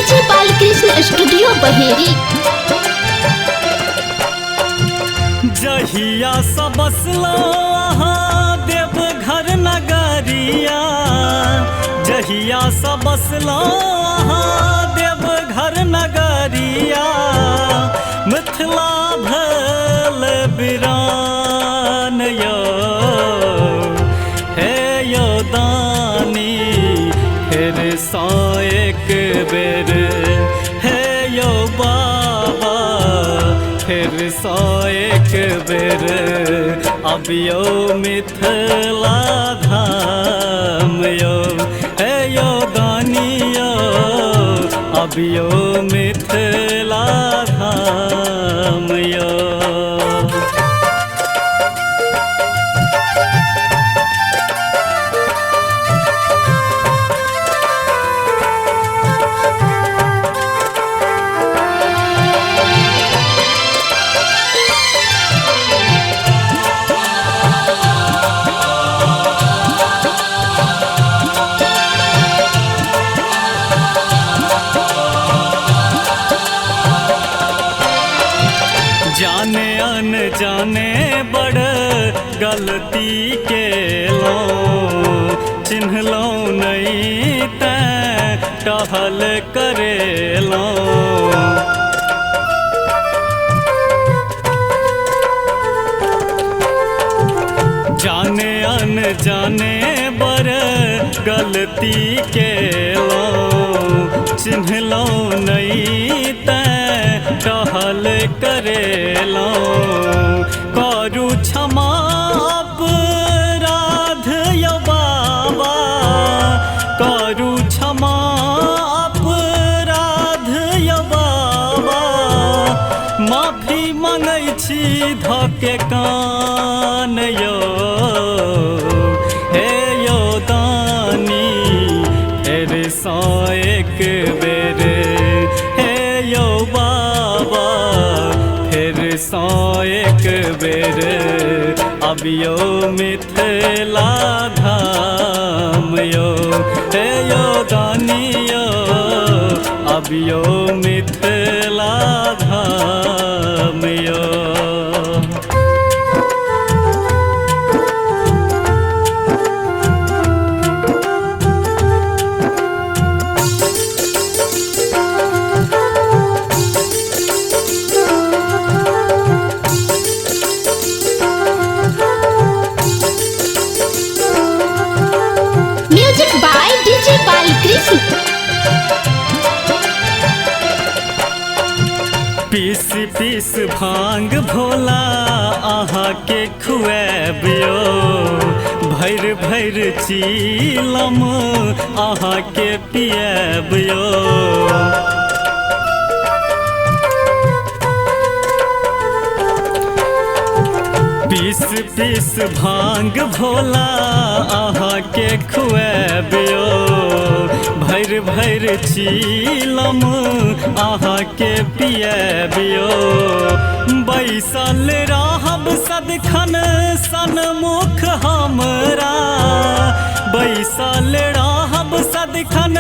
DJ Balkrishna studio Baheri. जहिया सबसलो देवघर नगरिया, जहिया सबसलो देवघर नगरिया, मिथिला भल बिरान यो हे यो दानी फिर सौ एक बेर, हे यो बाबा फिर सौ एक बेर, अबियो मिथिला धाम यो हे यो दानी यो, अबियो मिथिला धाम यो। जाने अनजाने बड़ गलती के लो, चिन्ह लो नहीं तैं टहल करे लो। जाने अनजाने बड़ गलती के लो, चिन्ह लो नहीं तैं टहल करे लो। करू क्षमा अपराध यो बाबा, करू क्षमा अपराध यो बाबा, माफी मांगै छी धके कान यो हे यो दानी फिर सौ एक बेर, हे यो बाबा फिर सौ एक बेर, अबियो मिथिला धाम यो हे यो दानी यो, अबियो मिथिला धाम यो। Music by DJ Balkrishna. पीस पीस भांग भोला आहा के खुएबियो, भैर भैर चीलम आहा के पिएबियो। पीस पीस भांग भोला आहा के खुएबियो, भैर भैर चीलम आहा के पिएबियो। बैसल रहब सदखन सन्मुख हमरा, बैसल रहब सदखन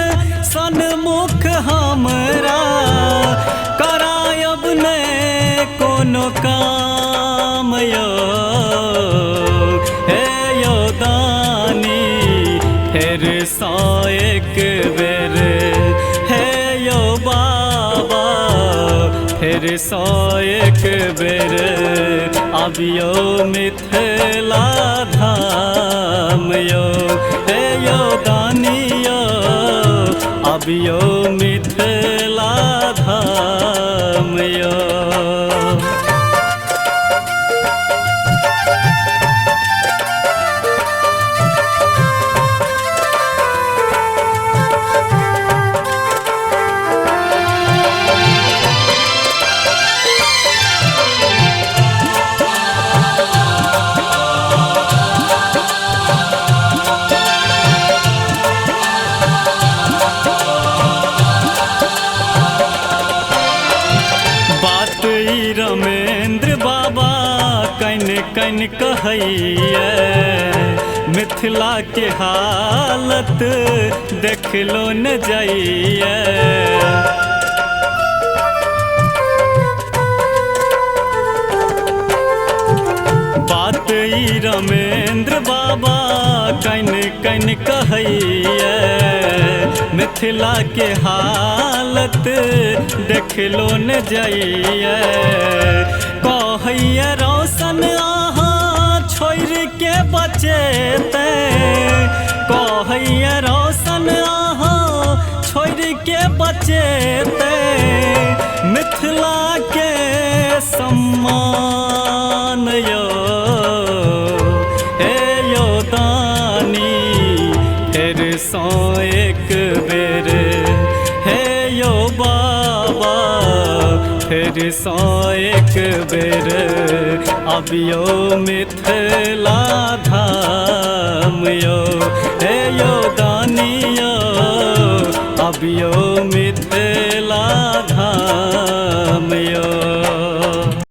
सन्मुख हमरा, करायब ने कोनो काम यो हे यो दानी फिर सौ एक बेर, हे यो बाबा फिर सौ एक बेर, अबियो मिथिला धाम यो हे यो दानी यो, अबियो मिथिला धाम यो। रमेंद्र बाबा कन कन कहैया, मिथिला के हालत देख लो न जाइए। बात ई रमेंद्र बाबा कन कन कहैया मिथिला के हालत देख लो न जाइए कहैया रोशन आहा छोड़ के बचेते कहैया रोशन आहा छोड़ के बचेते मिथिला के सम्मान यो हे यो दानी फिर सौ एक बेर हे यो बाबा फिर सौ एक बेर अबियो मिथिला धाम यो हे यो दानी यो अबियो मिथिला